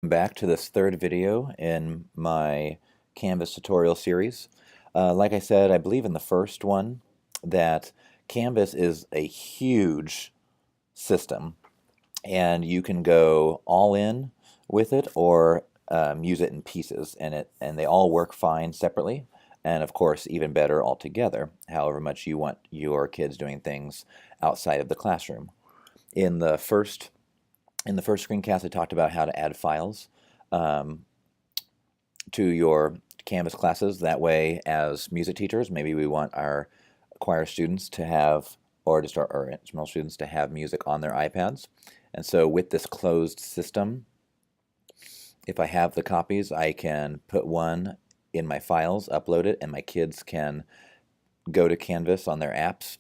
Back to this third video in my Canvas tutorial series. Like I said, I believe in the first one that Canvas is a huge system and you can go all in with it or use it in pieces, and they all work fine separately, and of course even better all together, however much you want your kids doing things outside of the classroom. In the first screencast, I talked about how to add files um, to your Canvas classes. That way, as music teachers, maybe we want our choir students to have, or just our instrumental students to have music on their iPads. And so with this closed system, if I have the copies, I can put one in my files, upload it, and my kids can go to Canvas on their apps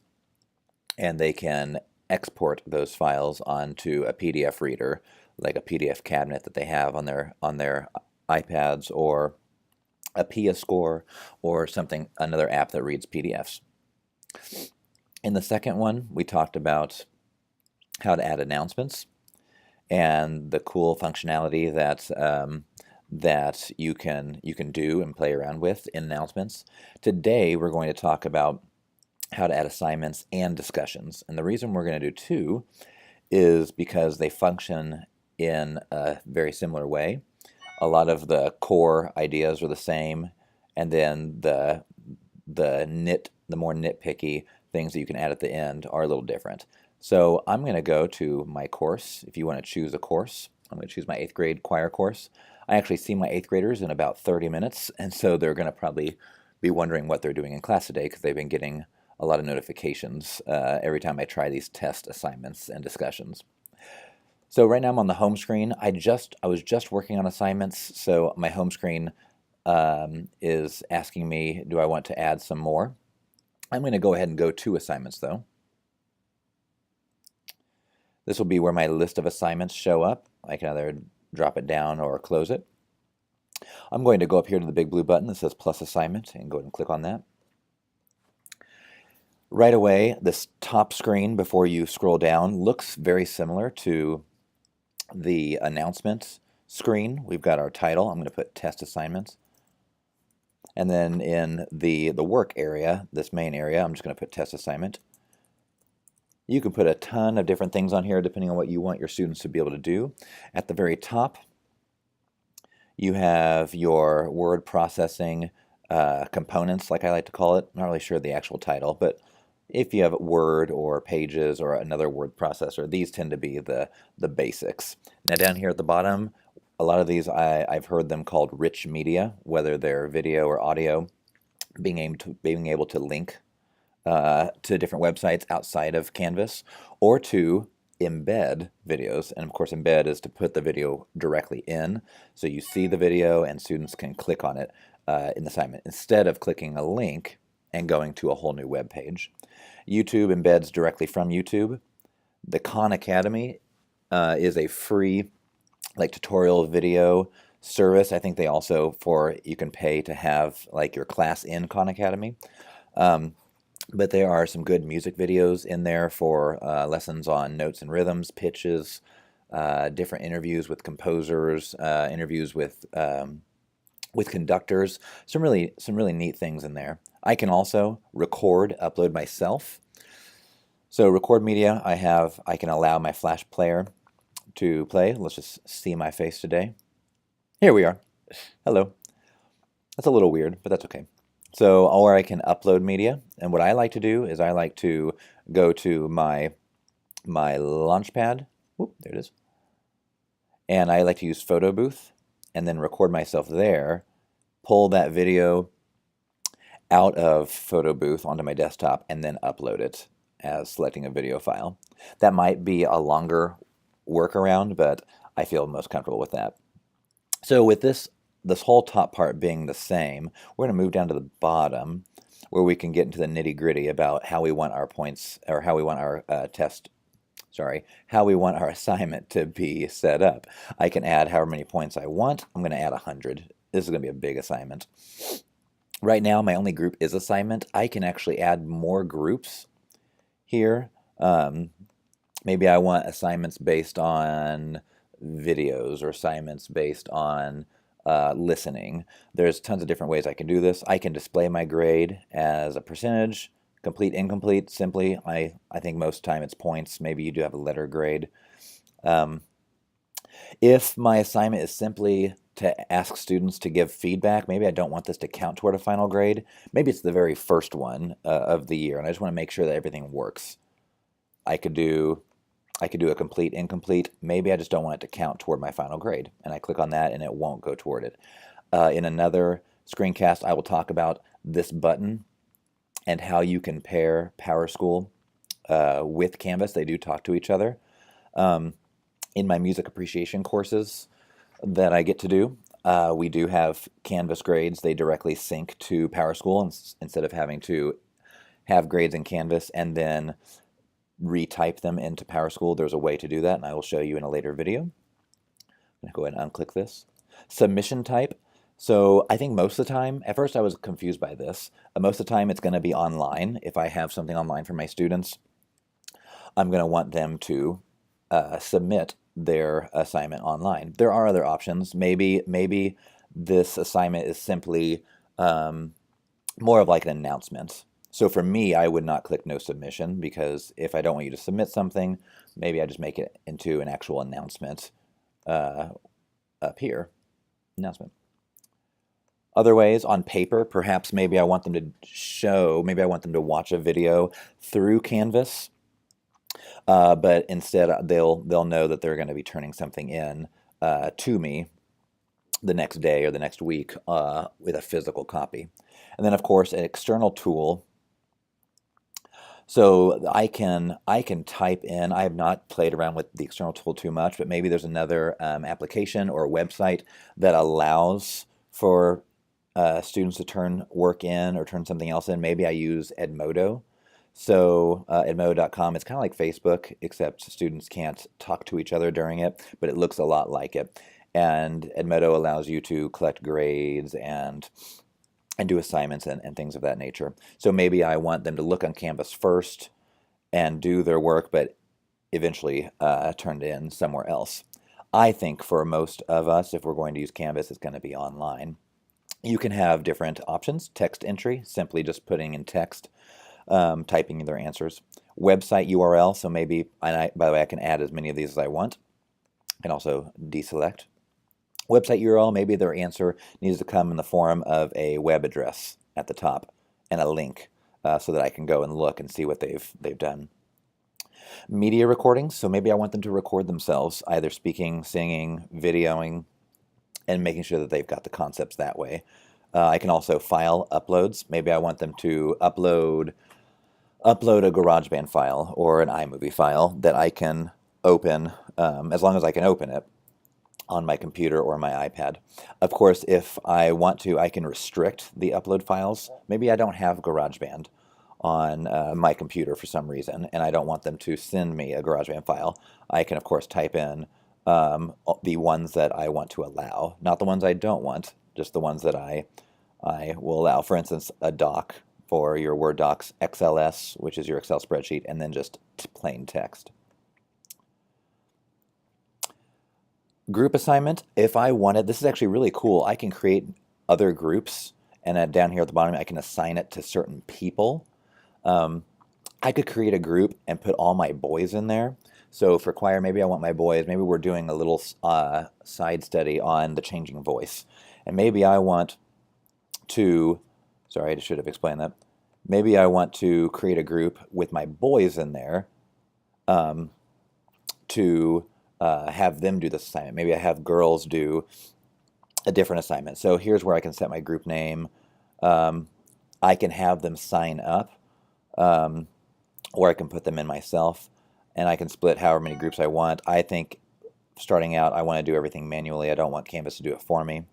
and they can export those files onto a PDF reader, like a PDF cabinet that they have on their iPads, or a PIA score, or something, another app that reads PDFs. In the second one, we talked about how to add announcements and the cool functionality that you can do and play around with in announcements. Today, we're going to talk about how to add assignments and discussions. And the reason we're going to do two is because they function in a very similar way. A lot of the core ideas are the same, and then the more nitpicky things that you can add at the end are a little different. So I'm going to go to my course. If you want to choose a course, I'm going to choose my 8th grade choir course. I actually see my 8th graders in about 30 minutes, and so they're going to probably be wondering what they're doing in class today because they've been getting a lot of notifications every time I try these test assignments and discussions. So right now I'm on the home screen. I was just working on assignments, so my home screen is asking me, do I want to add some more? I'm going to go ahead and go to assignments though. This will be where my list of assignments show up. I can either drop it down or close it. I'm going to go up here to the big blue button that says plus assignment and go ahead and click on that. Right away, this top screen before you scroll down looks very similar to the announcement screen. We've got our title. I'm going to put test assignments. And then in the work area, this main area, I'm just going to put test assignment. You can put a ton of different things on here depending on what you want your students to be able to do. At the very top, you have your word processing components, like I like to call it. Not really sure the actual title, but if you have Word or Pages or another word processor, these tend to be the basics. Now down here at the bottom, a lot of these I've heard them called rich media, whether they're video or audio, being able to link to different websites outside of Canvas, or to embed videos. And of course, embed is to put the video directly in, so you see the video and students can click on it in the assignment instead of clicking a link and going to a whole new web page. YouTube embeds directly from YouTube. The Khan Academy is a free tutorial video service. I think they also you can pay to have like your class in Khan Academy. But there are some good music videos in there for lessons on notes and rhythms, pitches, different interviews with composers, interviews with conductors. Some really neat things in there. I can also record, upload myself. So record media, I can allow my Flash player to play. Let's just see my face today. Here we are. Hello. That's a little weird, but that's okay. So, or I can upload media, and what I like to do is I like to go to my Launchpad. Whoop, there it is. And I like to use Photo Booth and then record myself there, pull that video out of Photo Booth onto my desktop, and then upload it as selecting a video file. That might be a longer workaround, but I feel most comfortable with that. So with this whole top part being the same, we're going to move down to the bottom where we can get into the nitty-gritty about how we want our points, or how we want our how we want our assignment to be set up. I can add however many points I want. I'm going to add 100. This is going to be a big assignment. Right now, my only group is assignment. I can actually add more groups here. Maybe I want assignments based on videos or assignments based on listening. There's tons of different ways I can do this. I can display my grade as a percentage, complete, incomplete, simply. I think most time it's points. Maybe you do have a letter grade. Um, if my assignment is simply to ask students to give feedback, maybe I don't want this to count toward a final grade. Maybe it's the very first one of the year, and I just want to make sure that everything works. I could do a complete, incomplete. Maybe I just don't want it to count toward my final grade, and I click on that, and it won't go toward it. In another screencast, I will talk about this button and how you can pair PowerSchool with Canvas. They do talk to each other. In my music appreciation courses that I get to do, we do have Canvas grades. They directly sync to PowerSchool instead of having to have grades in Canvas and then retype them into PowerSchool. There's a way to do that, and I will show you in a later video. I'm going to go ahead and unclick this. Submission type. So I think most of the time, at first I was confused by this. Most of the time it's going to be online. If I have something online for my students, I'm going to want them to submit their assignment online. There are other options. Maybe this assignment is simply more of like an announcement. So for me, I would not click no submission, because if I don't want you to submit something, maybe I just make it into an actual announcement up here. Announcement. Other ways, on paper, perhaps maybe I want them to watch a video through Canvas, but instead they'll know that they're going to be turning something in to me the next day or the next week with a physical copy. And then, of course, an external tool. So I can type in. I have not played around with the external tool too much, but maybe there's another application or a website that allows for students to turn work in or turn something else in. Maybe I use Edmodo. So Edmodo.com, it's kind of like Facebook, except students can't talk to each other during it, but it looks a lot like it. And Edmodo allows you to collect grades and do assignments and things of that nature. So maybe I want them to look on Canvas first and do their work, but eventually turned in somewhere else. I think for most of us, if we're going to use Canvas, it's going to be online. You can have different options. Text entry, simply just putting in text, typing in their answers. Website URL, so maybe, by the way, I can add as many of these as I want. I can also deselect. Website URL, maybe their answer needs to come in the form of a web address at the top and a link so that I can go and look and see what they've done. Media recordings, so maybe I want them to record themselves, either speaking, singing, videoing, and making sure that they've got the concepts that way. I can also file uploads. Maybe I want them to upload a GarageBand file or an iMovie file that I can open, as long as I can open it on my computer or my iPad. Of course, if I want to, I can restrict the upload files. Maybe I don't have GarageBand on my computer for some reason, and I don't want them to send me a GarageBand file. I can, of course, type in the ones that I want to allow, not the ones I don't want, just the ones that I will allow. For instance, a doc for your Word docs, XLS, which is your Excel spreadsheet, and then just plain text. Group assignment, if I wanted, this is actually really cool. I can create other groups, and down here at the bottom, I can assign it to certain people. I could create a group and put all my boys in there. So for choir, maybe I want my boys, maybe we're doing a little side study on the changing voice. And maybe I want to, sorry, I should have explained that. Maybe I want to create a group with my boys in there to have them do this assignment. Maybe I have girls do a different assignment. So here's where I can set my group name. I can have them sign up, or I can put them in myself, and I can split however many groups I want. I think starting out, I want to do everything manually. I don't want Canvas to do it for me.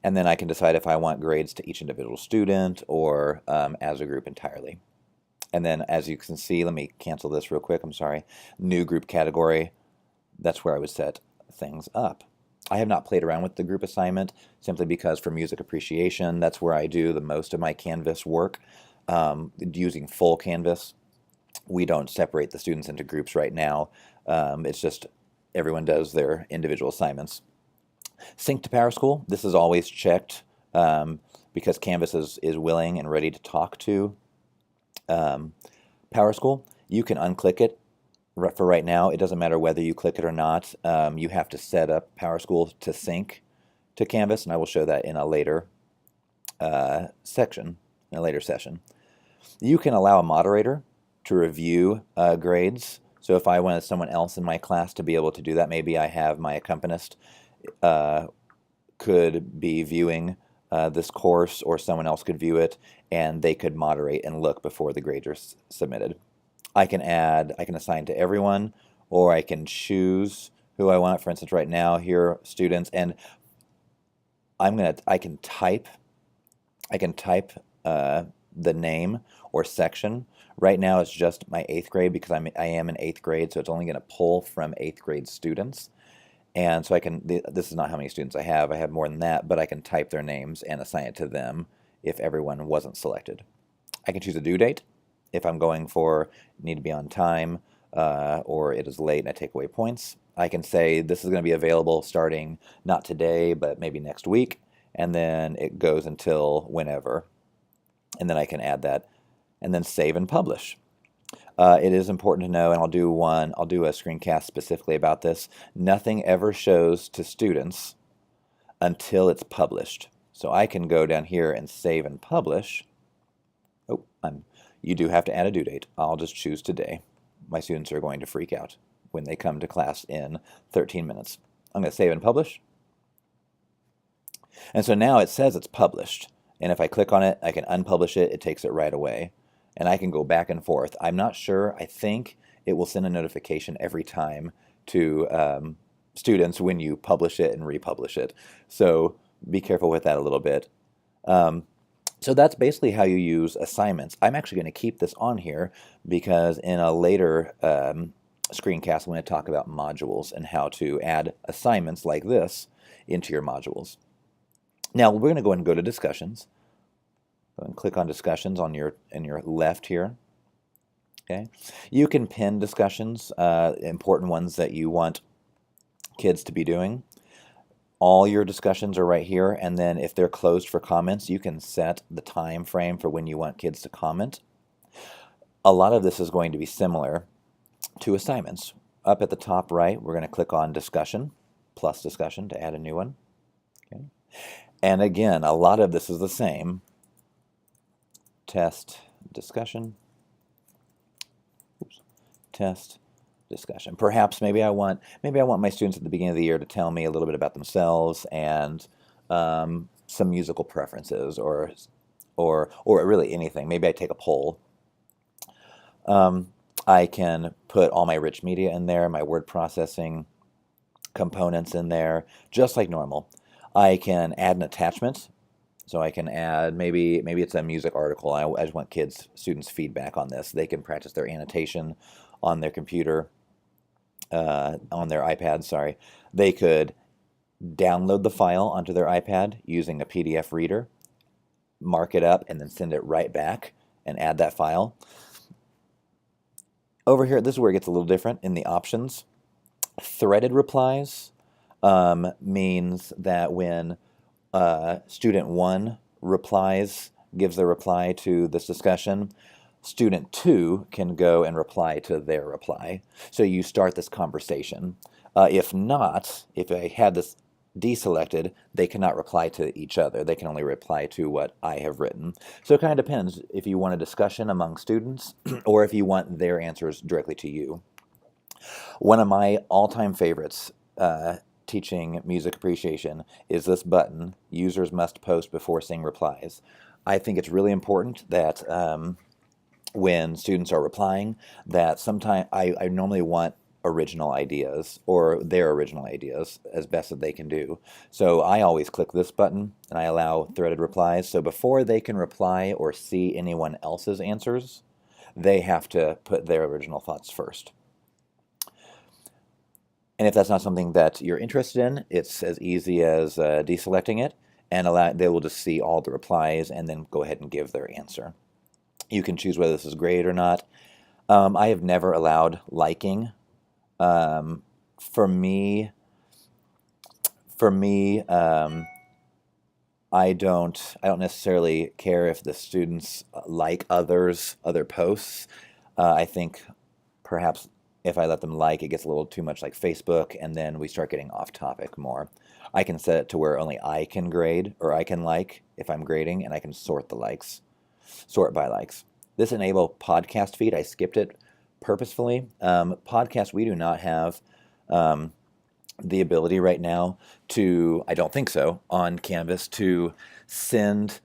And then I can decide if I want grades to each individual student or as a group entirely. And then, as you can see, let me cancel this real quick, I'm sorry. New group category, that's where I would set things up. I have not played around with the group assignment simply because for music appreciation, that's where I do the most of my Canvas work. Using full Canvas, we don't separate the students into groups right now. It's just everyone does their individual assignments. Sync to PowerSchool, this is always checked because Canvas is willing and ready to talk to PowerSchool. You can unclick it for right now. It doesn't matter whether you click it or not. You have to set up PowerSchool to sync to Canvas, and I will show that in a later session. You can allow a moderator to review grades. So if I wanted someone else in my class to be able to do that, maybe I have my accompanist could be viewing this course, or someone else could view it, and they could moderate and look before the grades are submitted. I can assign to everyone, or I can choose who I want. For instance, right now here, students, and I can type the name or section. Right now it's just my 8th grade because I am in 8th grade, so it's only going to pull from 8th grade students. And so this is not how many students I have more than that, but I can type their names and assign it to them if everyone wasn't selected. I can choose a due date if I'm going for need to be on time, or it is late and I take away points. I can say this is going to be available starting not today, but maybe next week, and then it goes until whenever. And then I can add that, and then save and publish. It is important to know, and I'll do a screencast specifically about this. Nothing ever shows to students until it's published. So I can go down here and save and publish. Oh, you do have to add a due date. I'll just choose today. My students are going to freak out when they come to class in 13 minutes. I'm going to save and publish. And so now it says it's published. And if I click on it, I can unpublish it. It takes it right away. And I can go back and forth. I'm not sure. I think it will send a notification every time to students when you publish it and republish it. So be careful with that a little bit. So that's basically how you use assignments. I'm actually going to keep this on here because in a later screencast, I'm going to talk about modules and how to add assignments like this into your modules. Now we're going to go and go to discussions. Go and click on discussions on your left here. Okay, you can pin discussions, important ones that you want kids to be doing. All your discussions are right here, and then if they're closed for comments, you can set the time frame for when you want kids to comment. A lot of this is going to be similar to assignments. Up at the top right, we're going to click on discussion, plus discussion to add a new one. Okay. And again, a lot of this is the same. Test, discussion, test, discussion. Perhaps maybe I want my students at the beginning of the year to tell me a little bit about themselves and some musical preferences, or really anything. Maybe I take a poll. I can put all my rich media in there, my word processing components in there, just like normal. I can add an attachment. So I can add, maybe it's a music article. I just want students' feedback on this. They can practice their annotation on their computer, on their iPad, sorry. They could download the file onto their iPad using a PDF reader, mark it up, and then send it right back and add that file. Over here, this is where it gets a little different in the options. Threaded replies means that when student 1 gives their reply to this discussion, student 2 can go and reply to their reply. So you start this conversation. If not, if I had this deselected, they cannot reply to each other. They can only reply to what I have written. So it kind of depends if you want a discussion among students or if you want their answers directly to you. One of my all-time favorites teaching music appreciation is this button, users must post before seeing replies. I think it's really important that when students are replying, that sometimes I normally want original ideas, or their original ideas, as best that they can do. So I always click this button and I allow threaded replies. So before they can reply or see anyone else's answers, they have to put their original thoughts first. And if that's not something that you're interested in, it's as easy as deselecting it, and they will just see all the replies and then go ahead and give their answer. You can choose whether this is graded or not. I have never allowed liking for me, for me, I don't necessarily care if the students like other posts. I think perhaps if I let them like, it gets a little too much like Facebook, and then we start getting off topic more. I can set it to where only I can grade or I can like if I'm grading, and I can sort by likes. This enable podcast feed, I skipped it purposefully. Podcast, we do not have um, the ability right now to, I don't think so, on Canvas to send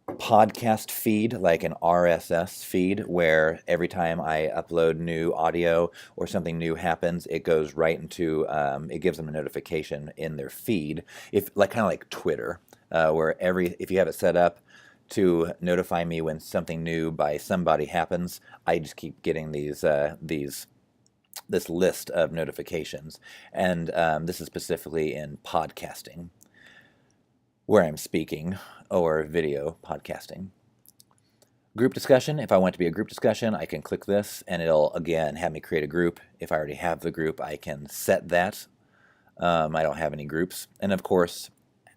podcast feed, like an RSS feed, where every time I upload new audio or something new happens, it goes right into, it gives them a notification in their feed, if like kind of like Twitter, where if you have it set up to notify me when something new by somebody happens, I just keep getting this list of notifications, and this is specifically in podcasting, where I'm speaking, or video podcasting. Group discussion, if I want it to be a group discussion, I can click this, and it'll, again, have me create a group. If I already have the group, I can set that. I don't have any groups. And of course,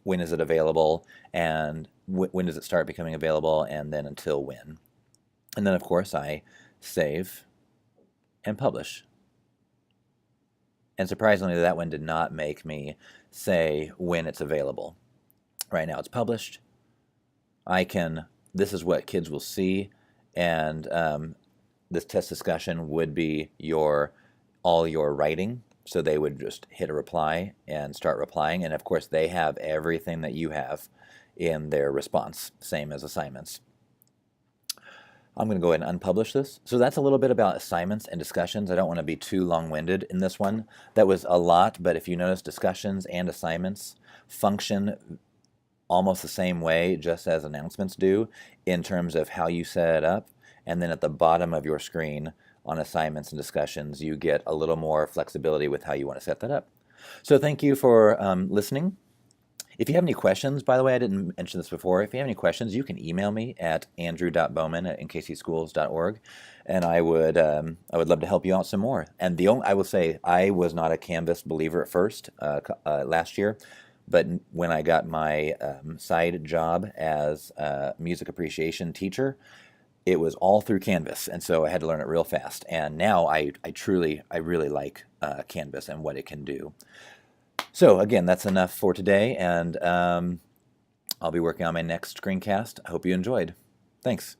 when is it available, and when does it start becoming available, and then until when. And then, of course, I save and publish. And surprisingly, that one did not make me say when it's available. Right now it's published. This is what kids will see, and this test discussion would be all your writing. So they would just hit a reply and start replying, and of course they have everything that you have in their response, same as assignments. I'm going to go ahead and unpublish this. So that's a little bit about assignments and discussions. I don't want to be too long-winded in this one. That was a lot, but if you notice, discussions and assignments function almost the same way, just as announcements do, in terms of how you set it up. And then at the bottom of your screen on assignments and discussions, you get a little more flexibility with how you want to set that up. So thank you for listening. If you have any questions, by the way, I didn't mention this before, if you have any questions, you can email me at andrew.bowman@nkcschools.org, and I would love to help you out some more. And I will say, I was not a Canvas believer at first, last year, but when I got my side job as a music appreciation teacher, it was all through Canvas, and so I had to learn it real fast. And now I really like Canvas and what it can do. So again, that's enough for today, and I'll be working on my next screencast. I hope you enjoyed. Thanks.